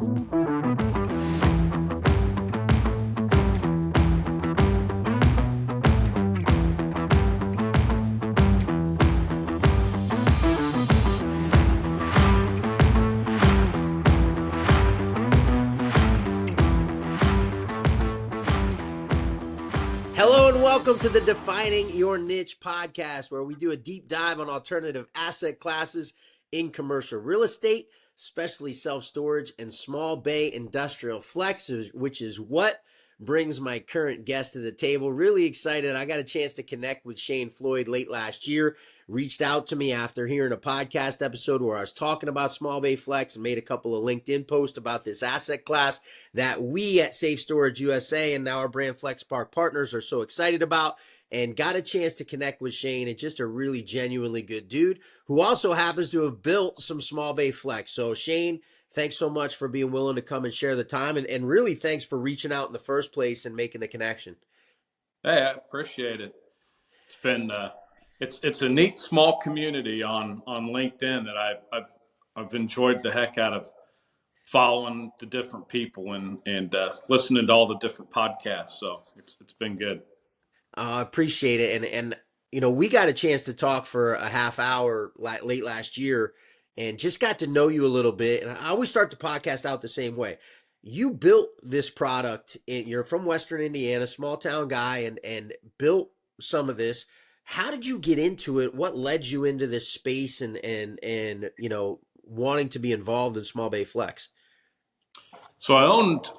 Hello and welcome to the Defining Your Niche podcast, where we do a deep dive on alternative asset classes in commercial real estate, especially self-storage and small bay industrial flex, which is what brings my current guest to the table. Really excited. I got a chance to connect with Shane Floyd late last year. Reached out to me after hearing a podcast episode where I was talking about small bay flex and made a couple of LinkedIn posts about this asset class that we at Safe Storage USA and now our brand Flex Park partners are so excited about, and got a chance to connect with Shane, and just a really genuinely good dude who also happens to have built some small bay flex. So Shane, thanks so much for being willing to come and share the time, and really thanks for reaching out in the first place and making the connection. Hey, I appreciate it. It's been it's a neat small community on LinkedIn that I've enjoyed the heck out of following the different people and listening to all the different podcasts. So it's been good. I appreciate it, and we got a chance to talk for a half hour late last year, and just got to know you a little bit. And I always start the podcast out the same way. You built this product. You're from Western Indiana, small town guy, and built some of this. How did you get into it? What led you into this space and wanting to be involved in small bay flex? So I owned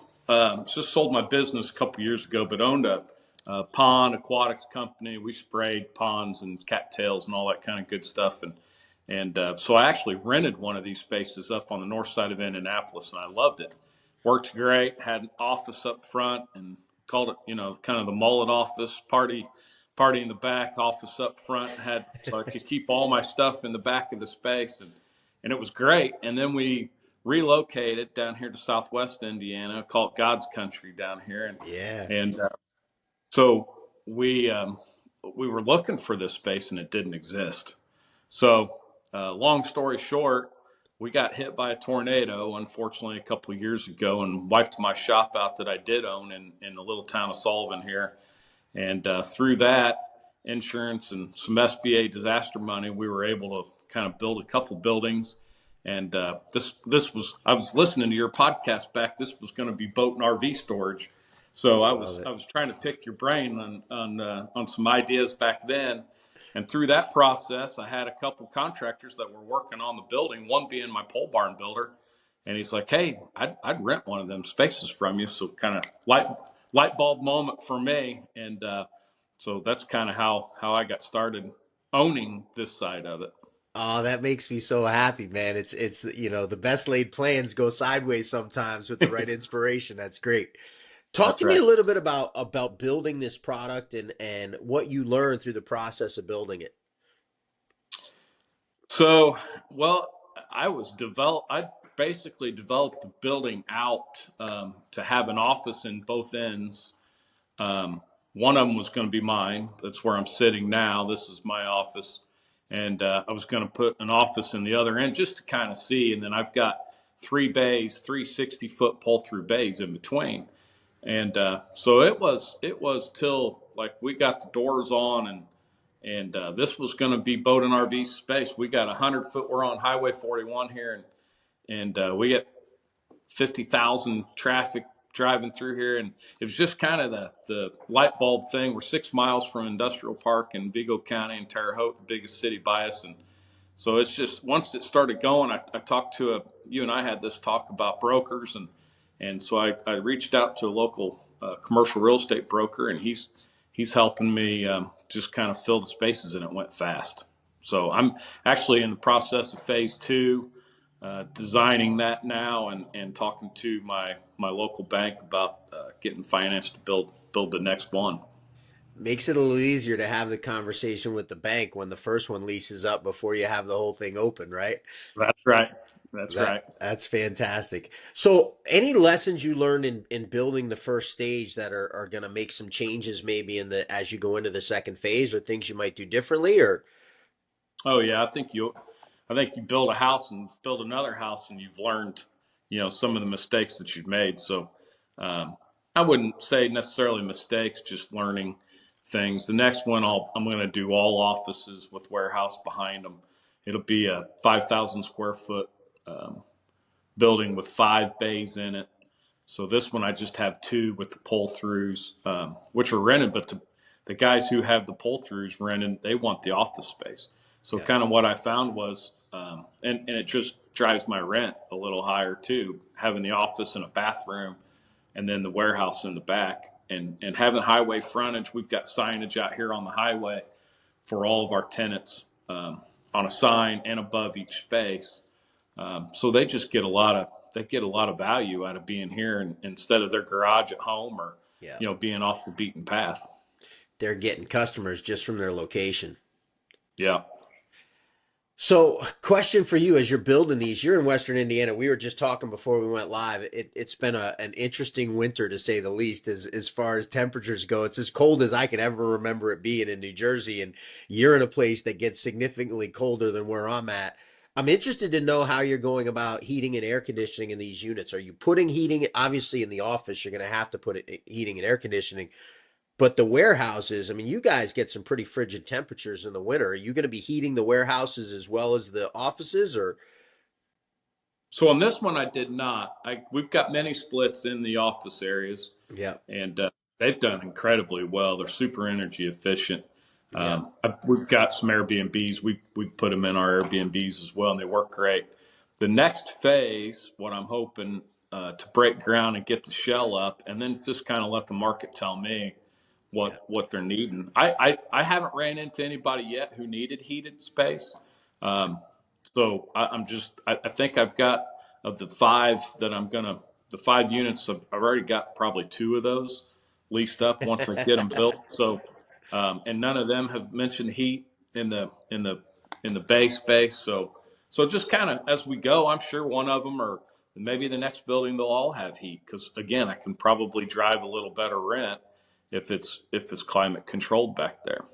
just sold my business a couple years ago, but owned a pond aquatics company. We sprayed ponds and cattails and all that kind of good stuff. And so I actually rented one of these spaces up on the north side of Indianapolis, and I loved it. Worked great. Had an office up front and called it, kind of the mullet office, party in the back, office up front. So I could keep all my stuff in the back of the space, and it was great. And then we relocated down here to Southwest Indiana, call it God's country down here. And so we were looking for this space and it didn't exist. So long story short, we got hit by a tornado, unfortunately, a couple of years ago, and wiped my shop out that I did own in the little town of Sullivan here. And through that, insurance and some SBA disaster money, we were able to kind of build a couple buildings. And this was, I was listening to your podcast back. This was going to be boat and RV storage. So I was trying to pick your brain on some ideas back then. And through that process, I had a couple contractors that were working on the building, one being my pole barn builder. And he's like, hey, I'd rent one of them spaces from you. So kind of light bulb moment for me. And so that's kind of how I got started owning this side of it. Oh, that makes me so happy, man. It's the best laid plans go sideways sometimes with the right inspiration. That's great. Talk to me a little bit about building this product and what you learned through the process of building it. So, well, I basically developed the building out to have an office in both ends. One of them was going to be mine. That's where I'm sitting now. This is my office. And I was going to put an office in the other end just to kind of see. And then I've got 3 bays, 3 60-foot pull-through bays in between. And so it was till like we got the doors on and this was going to be boat and RV space. We got 100-foot. We're on Highway 41 here, and we get 50,000 traffic driving through here. And it was just kind of the light bulb thing. We're 6 miles from Industrial Park in Vigo County and Terre Haute, the biggest city by us. And so it's just, once it started going, I talked to you and I had this talk about brokers. And so I reached out to a local commercial real estate broker, and he's helping me just kind of fill the spaces, and it went fast. So I'm actually in the process of phase 2, designing that now and talking to my local bank about getting finance to build the next one. Makes it a little easier to have the conversation with the bank when the first one leases up before you have the whole thing open, right? That's right. Right. That's fantastic. So any lessons you learned in building the first stage that are going to make some changes maybe as you go into the second phase, or things you might do differently? Or Oh yeah, I think you build a house and build another house, and you've learned some of the mistakes that you've made. So um, I wouldn't say necessarily mistakes, just learning things. The next one, I'm going to do all offices with warehouse behind them. It'll be a 5,000 square foot um, building with 5 bays in it. So this one I just have two with the pull throughs, which are rented, but the guys who have the pull throughs rented, they want the office space. So Yeah. kind of what I found was, and it just drives my rent a little higher too, having the office and a bathroom and then the warehouse in the back, and having highway frontage. We've got signage out here on the highway for all of our tenants on a sign and above each space. So they get a lot of value out of being here instead of their garage at home or Yeah. being off the beaten path. They're getting customers just from their location. Yeah. So, question for you as you're building these, you're in Western Indiana. We were just talking before we went live. It's been an interesting winter to say the least, as far as temperatures go. It's as cold as I can ever remember it being in New Jersey, and you're in a place that gets significantly colder than where I'm at. I'm interested to know how you're going about heating and air conditioning in these units. Are you putting heating? Obviously, in the office, you're going to have to put heating and air conditioning. But the warehouses, I mean, you guys get some pretty frigid temperatures in the winter. Are you going to be heating the warehouses as well as the offices, or? So on this one, I did not. We've got many splits in the office areas, Yeah, and they've done incredibly well. They're super energy efficient. yeah, We've got some Airbnbs. We put them in our Airbnbs as well, and they work great. The next phase, what I'm hoping to break ground and get the shell up, and then just kind of let the market tell me yeah. what they're needing. I haven't ran into anybody yet who needed heated space. Um, so I think I've got of the five that the 5 units, I've already got probably two of those leased up once I get them built. So, and none of them have mentioned heat in the bay space. So just kind of as we go, I'm sure one of them or maybe the next building they'll all have heat because again, I can probably drive a little better rent if it's climate controlled back there.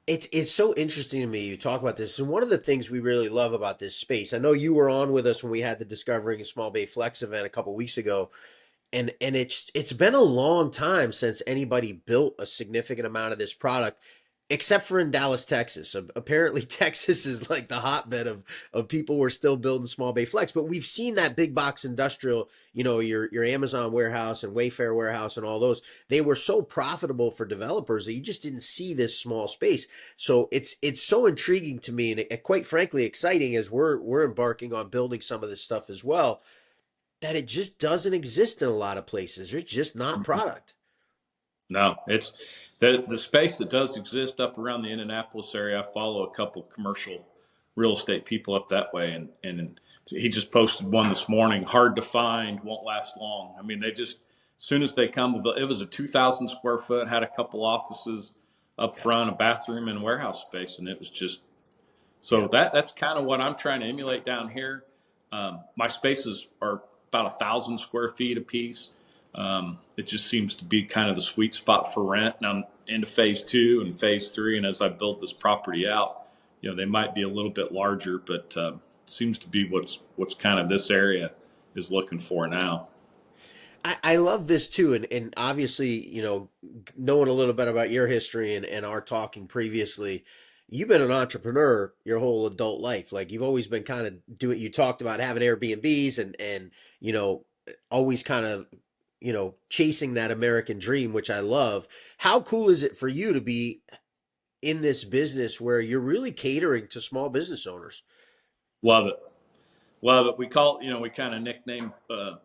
It's so interesting to me. You talk about this, and one of the things we really love about this space. I know you were on with us when we had the Discovering a Small Bay Flex event a couple weeks ago, and it's been a long time since anybody built a significant amount of this product, except for in Dallas, Texas. Apparently, Texas is like the hotbed of people who are still building small bay flex. But we've seen that big box industrial, your Amazon warehouse and Wayfair warehouse and all those. They were so profitable for developers that you just didn't see this small space. So it's so intriguing to me and quite frankly exciting as we're embarking on building some of this stuff as well, that it just doesn't exist in a lot of places. There's just not product. No, it's the space that does exist up around the Indianapolis area. I follow a couple of commercial real estate people up that way, and he just posted one this morning. Hard to find, won't last long. I mean, they just as soon as they come, it was a 2,000 square foot, had a couple offices up Yeah. front, a bathroom, and warehouse space, and it was just so Yeah. that's kind of what I'm trying to emulate down here. My spaces are about 1,000 square feet apiece. It just seems to be kind of the sweet spot for rent. Now I'm into phase two and phase three, and as I build this property out, they might be a little bit larger, but it seems to be what's kind of this area is looking for now. I love this too, and obviously, knowing a little bit about your history and our talking previously, you've been an entrepreneur your whole adult life. Like you've always been kind of doing. You talked about having Airbnbs and always kind of chasing that American dream, which I love. How cool is it for you to be in this business where you're really catering to small business owners? Love it. Love it. We call it, we kind of nickname, the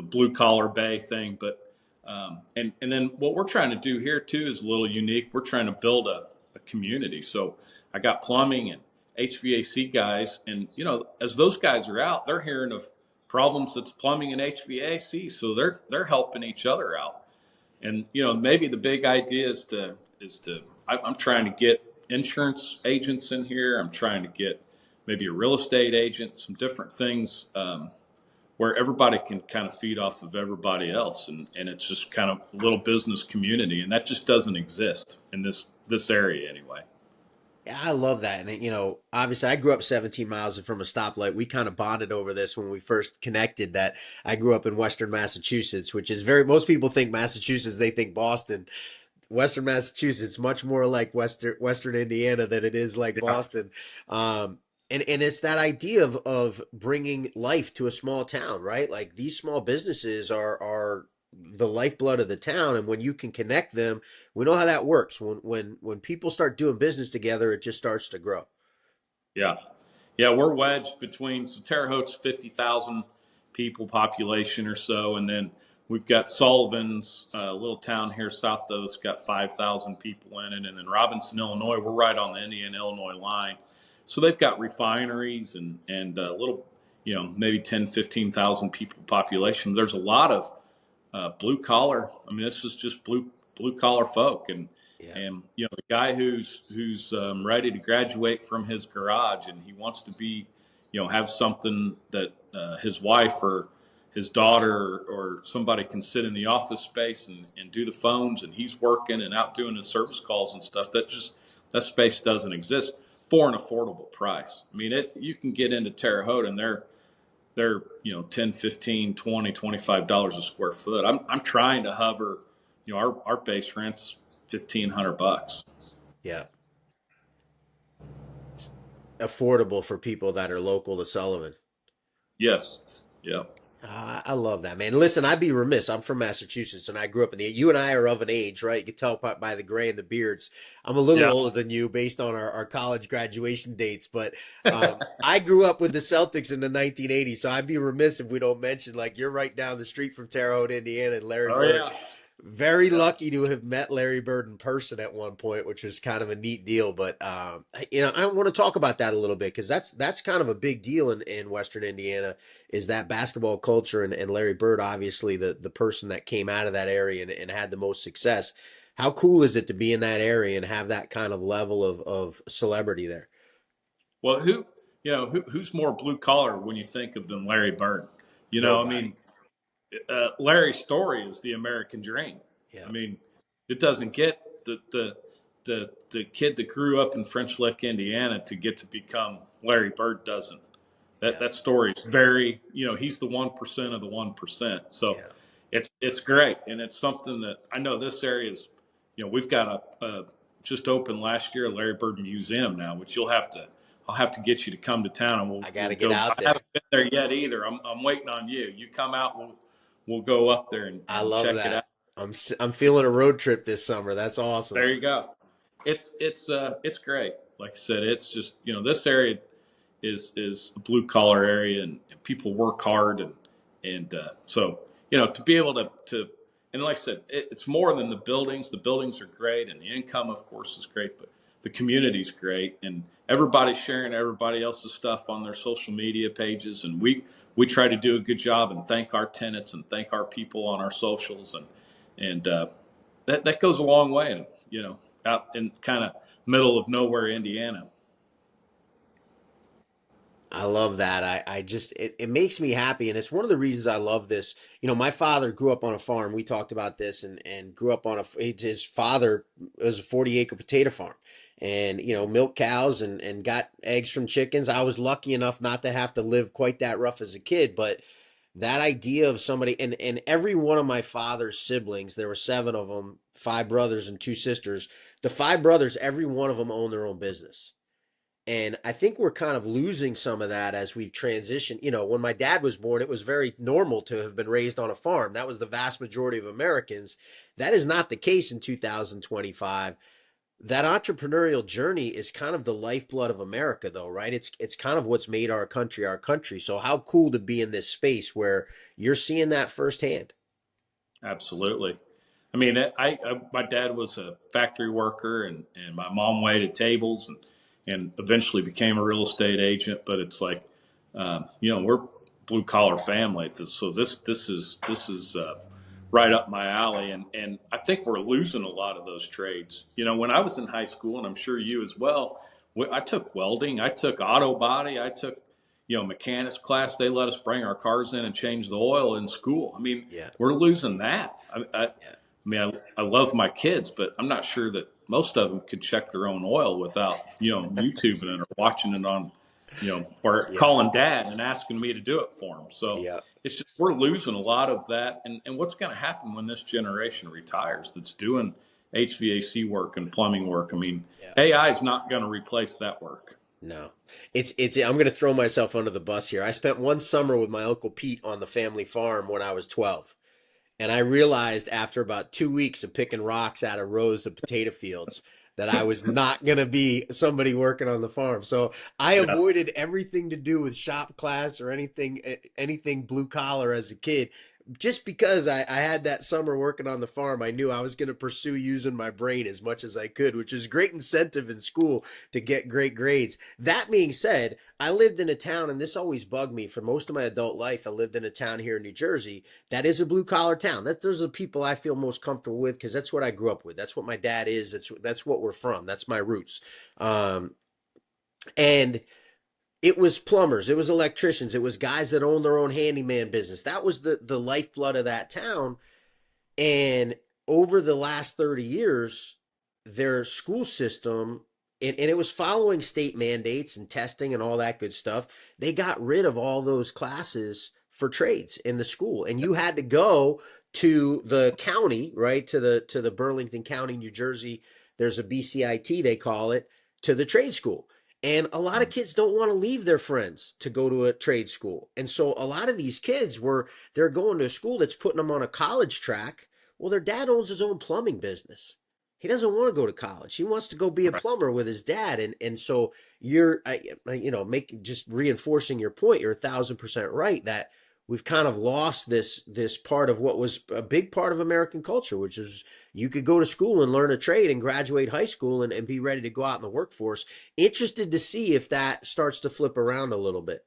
blue collar bay thing, but and then what we're trying to do here too is a little unique. We're trying to build a community. So I got plumbing and HVAC guys, and as those guys are out, they're hearing of problems that's plumbing and HVAC, so they're helping each other out. And maybe the big idea I'm trying to get insurance agents in here. I'm trying to get maybe a real estate agent, some different things where everybody can kind of feed off of everybody else, and it's just kind of a little business community, and that just doesn't exist in this area anyway. Yeah, I love that. And, obviously I grew up 17 miles from a stoplight. We kind of bonded over this when we first connected that I grew up in Western Massachusetts, which is most people think Massachusetts, they think Boston. Western Massachusetts, much more like Western Indiana than it is like Yeah. Boston. And it's that idea of bringing life to a small town, right? Like these small businesses are the lifeblood of the town, and when you can connect them, we know how that works. When people start doing business together, it just starts to grow. Yeah. Yeah, we're wedged between, so Terre Haute's 50,000 people population or so, and then we've got Sullivan's, a little town here south of us, got 5,000 people in it, and then Robinson, Illinois, we're right on the Indiana-Illinois line. So they've got refineries and little, maybe 10, 15,000 people population. There's a lot of blue collar. I mean, this is just blue collar folk, and Yeah, and the guy who's ready to graduate from his garage, and he wants to be, have something that his wife or his daughter or somebody can sit in the office space and do the phones, and he's working and out doing his service calls and stuff. That space doesn't exist for an affordable price. I mean, you can get into Terre Haute and they're 10, 15, 20, $25 a square foot. I'm trying to hover, our base rent's $1,500. yeah, affordable for people that are local to Sullivan. Yes. Yeah. I love that, man. Listen, I'd be remiss. I'm from Massachusetts, and I grew up in the. You and I are of an age, right? You can tell by the gray and the beards. I'm a little Yeah. older than you, based on our college graduation dates. But I grew up with the Celtics in the 1980s, so I'd be remiss if we don't mention like you're right down the street from Terre Haute, Indiana, and Larry Oh Bird. yeah. Very Yeah. lucky to have met Larry Bird in person at one point, which was kind of a neat deal. But I want to talk about that a little bit because that's kind of a big deal in Western Indiana is that basketball culture and Larry Bird, obviously the person that came out of that area and had the most success. How cool is it to be in that area and have that kind of level of celebrity there? Well, who's more blue collar when you think of than Larry Bird? I Nobody. mean, Larry's story is the American dream. I Yeah, mean, it doesn't get the kid that grew up in French Lick, Indiana, to get to become Larry Bird doesn't. That yeah, that story is very, he's the 1% of the 1%. So yeah. it's great, and it's something that I know this area is. We've got a just opened last year a Larry Bird Museum now, which I'll have to get you to come to town, and I got we'll to get go. out I there. haven't been there yet either. I'm waiting on you. You come out, we'll go up there I and love check it out. that. I'm feeling a road trip this summer. That's awesome. There you go. It's great. Like I said, it's just this area is a blue collar area, and people work hard, and so to be able to and like I said, it's more than the buildings. The buildings are great, and the income, of course, is great, but the community's great, and everybody's sharing everybody else's stuff on their social media pages, and we try to do a good job and thank our tenants and thank our people on our socials, and that goes a long way, out in kind of middle of nowhere, Indiana. I love that. I just it makes me happy, and it's one of the reasons I love this. My father grew up on a farm. We talked about this, and grew up on his father was a 40-acre potato farm, and milk cows and got eggs from chickens. I was lucky enough not to have to live quite that rough as a kid, but that idea of somebody and every one of my father's siblings, there were seven of them, five brothers and two sisters. The five brothers, every one of them owned their own business. And I think we're kind of losing some of that as we've transitioned. When my dad was born, it was very normal to have been raised on a farm. That was the vast majority of Americans. That is not the case in 2025. That entrepreneurial journey is kind of the lifeblood of America, though, right? It's kind of what's made our country our country. So how cool to be in this space where you're seeing that firsthand. Absolutely. I mean, my dad was a factory worker, and my mom waited tables, and eventually became a real estate agent. But it's like, we're blue collar family, so this is right up my alley, and I think we're losing a lot of those trades. When I was in high school, and I'm sure you as well, I took welding, I took auto body, I took mechanics class. They let us bring our cars in and change the oil in school. I mean, Yeah. we're losing that. I Yeah. mean, I love my kids, but I'm not sure that most of them could check their own oil without, YouTubing it or watching it on, or Yeah. calling dad and asking me to do it for them. So Yeah. it's just, we're losing a lot of that. And what's going to happen when this generation retires that's doing HVAC work and plumbing work? I mean, Yeah. AI is not going to replace that work. No. It's I'm going to throw myself under the bus here. I spent one summer with my Uncle Pete on the family farm when I was 12. And I realized after about 2 weeks of picking rocks out of rows of potato fields that I was not going to be somebody working on the farm. So I Yeah. avoided everything to do with shop class or anything blue collar as a kid. Just because I had that summer working on the farm, I knew I was going to pursue using my brain as much as I could, which is great incentive in school to get great grades. That being said, I lived in a town, and this always bugged me for most of my adult life. I lived in a town here in New Jersey that is a blue collar town. Those are the people I feel most comfortable with because that's what I grew up with. That's what my dad is. That's what we're from. That's my roots. And it was plumbers, it was electricians, it was guys that owned their own handyman business. That was the lifeblood of that town. And over the last 30 years, their school system, and it was following state mandates and testing and all that good stuff. They got rid of all those classes for trades in the school. And you had to go to the county, right? To the Burlington County, New Jersey. There's a BCIT, they call it, to the trade school. And a lot of kids don't want to leave their friends to go to a trade school. And so a lot of these kids they're going to a school that's putting them on a college track. Well, their dad owns his own plumbing business. He doesn't want to go to college. He wants to go be a plumber with his dad. And so just reinforcing your point. You're 1,000% right that we've kind of lost this part of what was a big part of American culture, which is you could go to school and learn a trade and graduate high school and be ready to go out in the workforce. Interested to see if that starts to flip around a little bit.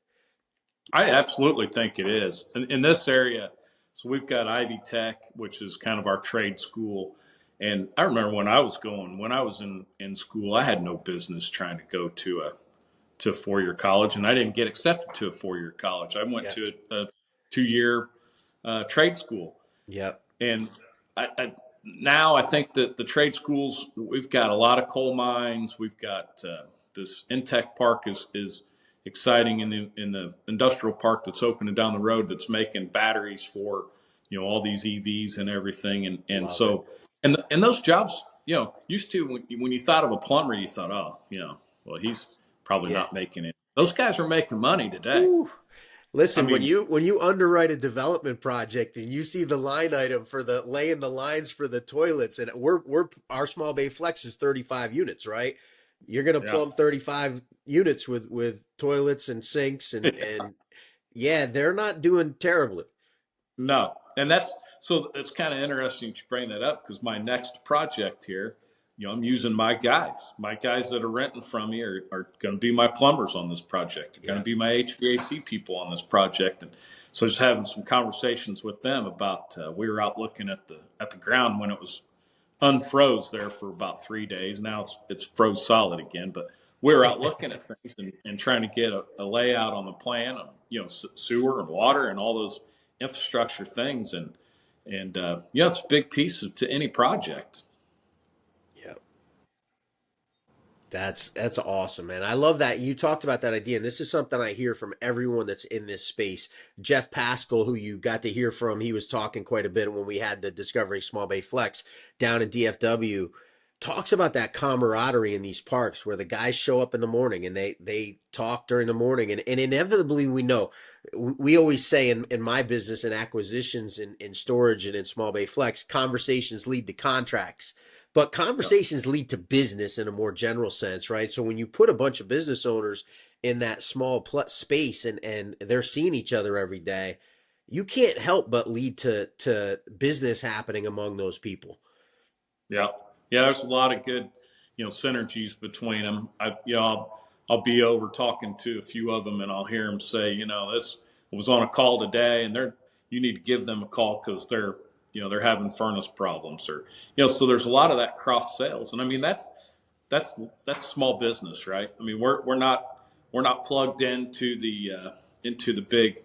I absolutely think it is. In this area, so we've got Ivy Tech, which is kind of our trade school. And I remember when I was in school, I had no business trying to go to a 4 year college, and I didn't get accepted to a 4 year college. I went Yeah. to a 2 year trade school. Yep. And now I think that the trade schools, we've got a lot of coal mines. We've got this Intech Park is exciting in the industrial park that's opening down the road that's making batteries for all these EVs and everything. And Love it. so and those jobs used to when you thought of a plumber you thought, oh, well, he's probably Yeah. not making it. Those guys are making money today. Whew. I Listen, when mean, you underwrite a development project and you see the line item for the laying the lines for the toilets, and we're our small bay flex is 35 units, right? You're gonna yeah. plumb 35 units with toilets and sinks and yeah, they're not doing terribly. No, and it's kind of interesting to bring that up because my next project here, I'm using my guys that are renting from me are going to be my plumbers on this project. They're going Yeah. to be my HVAC people on this project, and so just having some conversations with them about. We were out looking at the ground when it was unfroze there for about 3 days. Now it's froze solid again, but we were out looking at things and trying to get a layout on the plan of sewer and water and all those infrastructure things and it's a big piece to any project. Yeah. That's awesome, man. I love that you talked about that idea, and this is something I hear from everyone that's in this space. Jeff Pascal, who you got to hear from, he was talking quite a bit when we had the Discovery Small Bay Flex down in DFW. Talks about that camaraderie in these parks where the guys show up in the morning and they talk during the morning, and inevitably we know we always say in my business in acquisitions in storage and in Small Bay Flex, conversations lead to contracts. But Yeah. conversations lead to business in a more general sense, right? So when you put a bunch of business owners in that small space and they're seeing each other every day, you can't help but lead to business happening among those people. Yeah, yeah. There's a lot of good, synergies between them. I'll be over talking to a few of them, and I'll hear them say, this was on a call today, and you need to give them a call because they're having furnace problems, or so there's a lot of that cross sales, and I mean that's small business, right? I mean we're not plugged into the big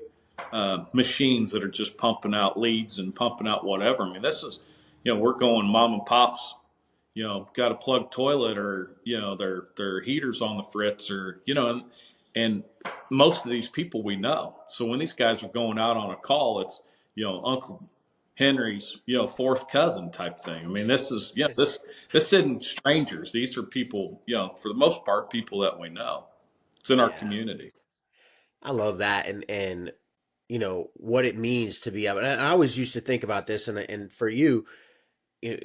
machines that are just pumping out leads and pumping out whatever. I mean, this is, we're going mom and pops, got a plugged toilet, or their heaters on the fritz, or and most of these people we know. So when these guys are going out on a call, it's Uncle Henry's fourth cousin type thing. I mean, this is this isn't strangers. These are people, for the most part, people that we know. It's in our Yeah. community. I love that, and what it means to be able. And I always used to think about this, and for you,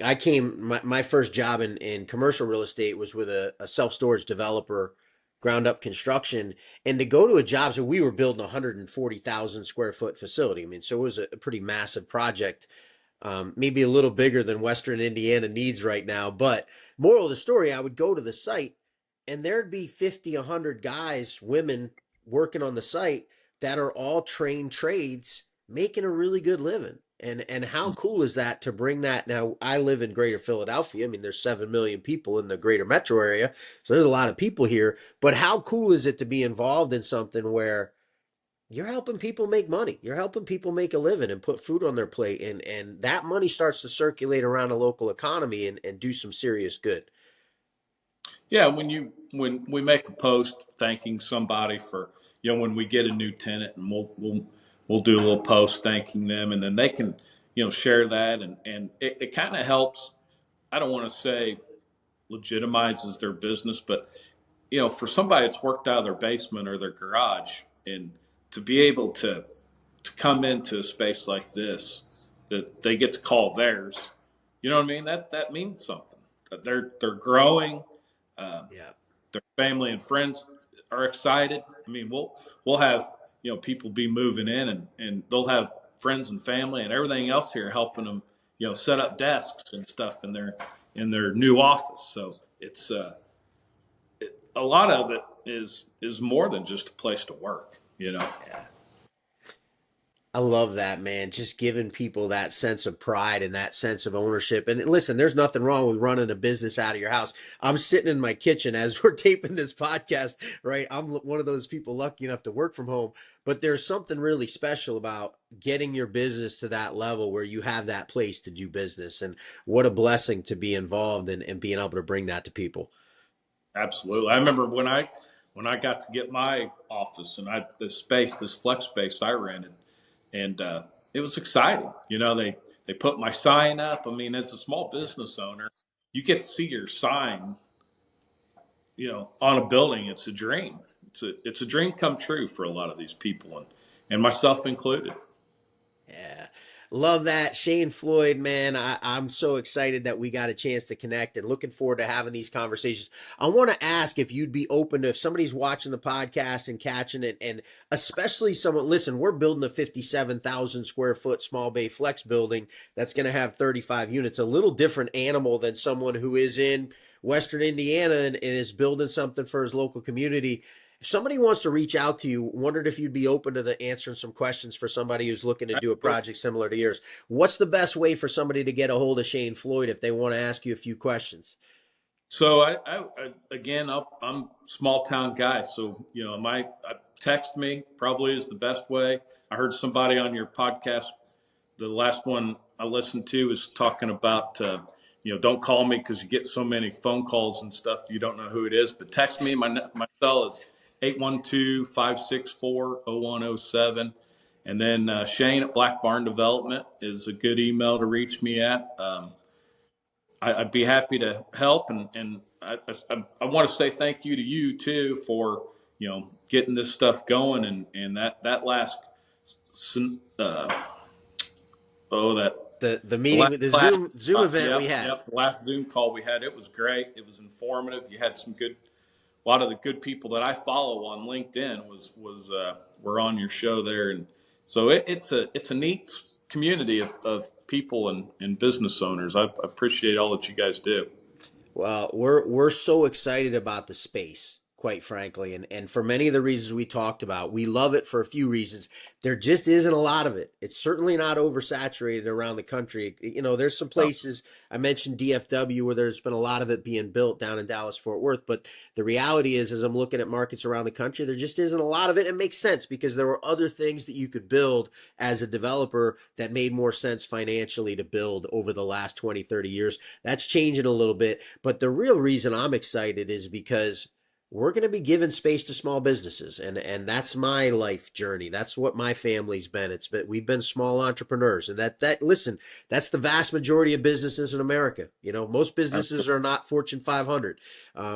I came my first job in commercial real estate was with a self storage developer, ground up construction, and to go to a job. So we were building a 140,000 square foot facility. I mean, so it was a pretty massive project, maybe a little bigger than Western Indiana needs right now. But moral of the story, I would go to the site and there'd be 50, 100 guys, women working on the site that are all trained trades making a really good living. And how cool is that to bring that? Now, I live in greater Philadelphia. I mean, there's 7 million people in the greater metro area. So there's a lot of people here. But how cool is it to be involved in something where you're helping people make money. You're helping people make a living and put food on their plate. And that money starts to circulate around a local economy and do some serious good. Yeah, when we make a post thanking somebody for when we get a new tenant, and we'll do a little post thanking them, and then they can share that, and it kind of helps. I don't want to say legitimizes their business, but for somebody that's worked out of their basement or their garage, and to be able to come into a space like this that they get to call theirs, you know what I mean? That means something. That they're growing. Um, Yeah. their family and friends are excited. I mean, we'll have people be moving in, and they'll have friends and family and everything else here helping them set up desks and stuff in their new office. So it's a lot of it is more than just a place to work. Yeah. I love that, man. Just giving people that sense of pride and that sense of ownership. And listen, there's nothing wrong with running a business out of your house. I'm sitting in my kitchen as we're taping this podcast, right? I'm one of those people lucky enough to work from home, but there's something really special about getting your business to that level where you have that place to do business. And what a blessing to be involved in and being able to bring that to people. Absolutely. I remember when I got to get my office, and this flex space I rented, and it was exciting. They put my sign up. I mean, as a small Yeah. business owner, you get to see your sign, on a building. It's a dream. It's a dream come true for a lot of these people, and myself included. Yeah. Love that. Shane Floyd, man. I'm so excited that we got a chance to connect and looking forward to having these conversations. I want to ask if you'd be open to if somebody's watching the podcast and catching it, and especially someone, listen, we're building a 57,000 square foot small bay flex building that's going to have 35 units, a little different animal than someone who is in Western Indiana and is building something for his local community. If somebody wants to reach out to you, wondered if you'd be open to answering some questions for somebody who's looking to do a project similar to yours. What's the best way for somebody to get a hold of Shane Floyd if they want to ask you a few questions? So again, I'm a small town guy. So text me probably is the best way. I heard somebody on your podcast, the last one I listened to, was talking about don't call me because you get so many phone calls and stuff you don't know who it is. But text me. My cell is 812-564-0107. And then Shane at Black Barn Development is a good email to reach me at. I'd be happy to help, and I want to say thank you to you too for getting this stuff going, and that last uh, that The the meeting with the Zoom event we yep, had. the last Zoom call we had, it was great. It was informative. You had a lot of the good people that I follow on LinkedIn were on your show there, and so it's a neat community of people and business owners. I appreciate all that you guys do. Well, we're so excited about the space. quite frankly. And for many of the reasons we talked about, we love it for a few reasons. There just isn't a lot of it. It's certainly not oversaturated around the country. You know, there's some No, places, I mentioned DFW, where there's been a lot of it being built down in Dallas, Fort Worth. But the reality is, as I'm looking at markets around the country, there just isn't a lot of it. It makes sense because there were other things that you could build as a developer that made more sense financially to build over the last 20, 30 years. That's changing a little bit. But the real reason I'm excited is because we're going to be giving space to small businesses, and that's my life journey. That's what my family's been. It's been, we've been small entrepreneurs, and that listen, that's the vast majority of businesses in America. You know, most businesses absolutely. are not Fortune 500.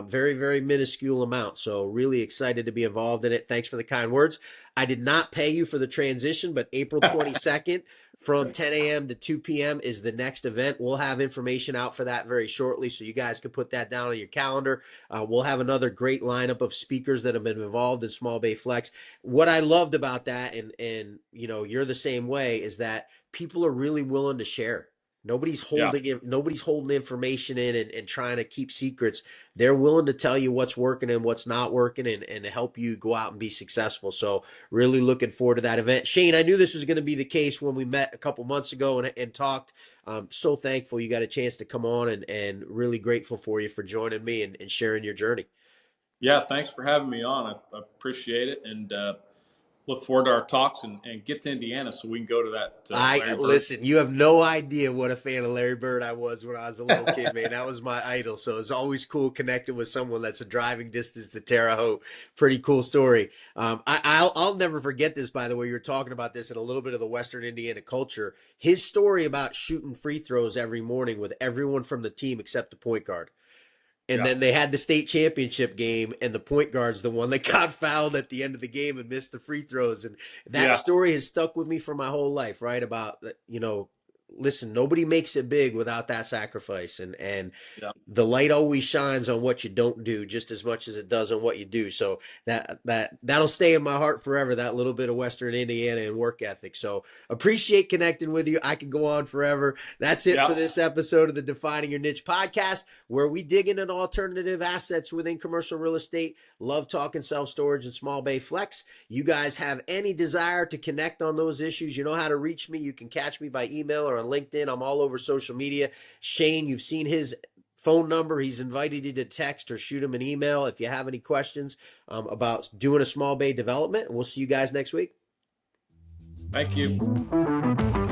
Very, very minuscule amount. So really excited to be involved in it. Thanks for the kind words. I did not pay you for the transition, but April 22nd from 10 a.m. to 2 p.m. is the next event. We'll have information out for that very shortly, so you guys can put that down on your calendar. We'll have another great lineup of speakers that have been involved in Small Bay Flex. What I loved about that, and you know, you're the same way, is that people are really willing to share. Yeah. Nobody's holding information in and trying to keep secrets. They're willing to tell you what's working and what's not working, and help you go out and be successful. So really looking forward to that event. Shane, I knew this was going to be the case when we met a couple months ago and talked. So thankful you got a chance to come on, and really grateful for you for joining me and sharing your journey. Yeah. Thanks for having me on. I appreciate it, and look forward to our talks and get to Indiana so we can go to that I Larry Bird. listen, you have no idea what a fan of Larry Bird I was when I was a little kid, man. That was my idol. So it's always cool connecting with someone that's a driving distance to Terre Haute. Pretty cool story. I'll never forget this, by the way. You're talking about this in a little bit of the Western Indiana culture. His story about shooting free throws every morning with everyone from the team except the point guard. And Yeah. then they had the state championship game, and the point guard's the one that got fouled at the end of the game and missed the free throws. And that Yeah. story has stuck with me for my whole life, right? About, you know, listen, nobody makes it big without that sacrifice. And Yeah. the light always shines on what you don't do just as much as it does on what you do. So that'll stay in my heart forever, that little bit of Western Indiana and work ethic. So appreciate connecting with you. I could go on forever. That's it for Yeah. this episode of the Defining Your Niche podcast, where we dig into alternative assets within commercial real estate. Love talking self-storage and small bay flex. You guys have any desire to connect on those issues, you know how to reach me. You can catch me by email or on LinkedIn. I'm all over social media. Shane, you've seen his phone number. He's invited you to text or shoot him an email if you have any questions about doing a small bay development. We'll see you guys next week. Thank you.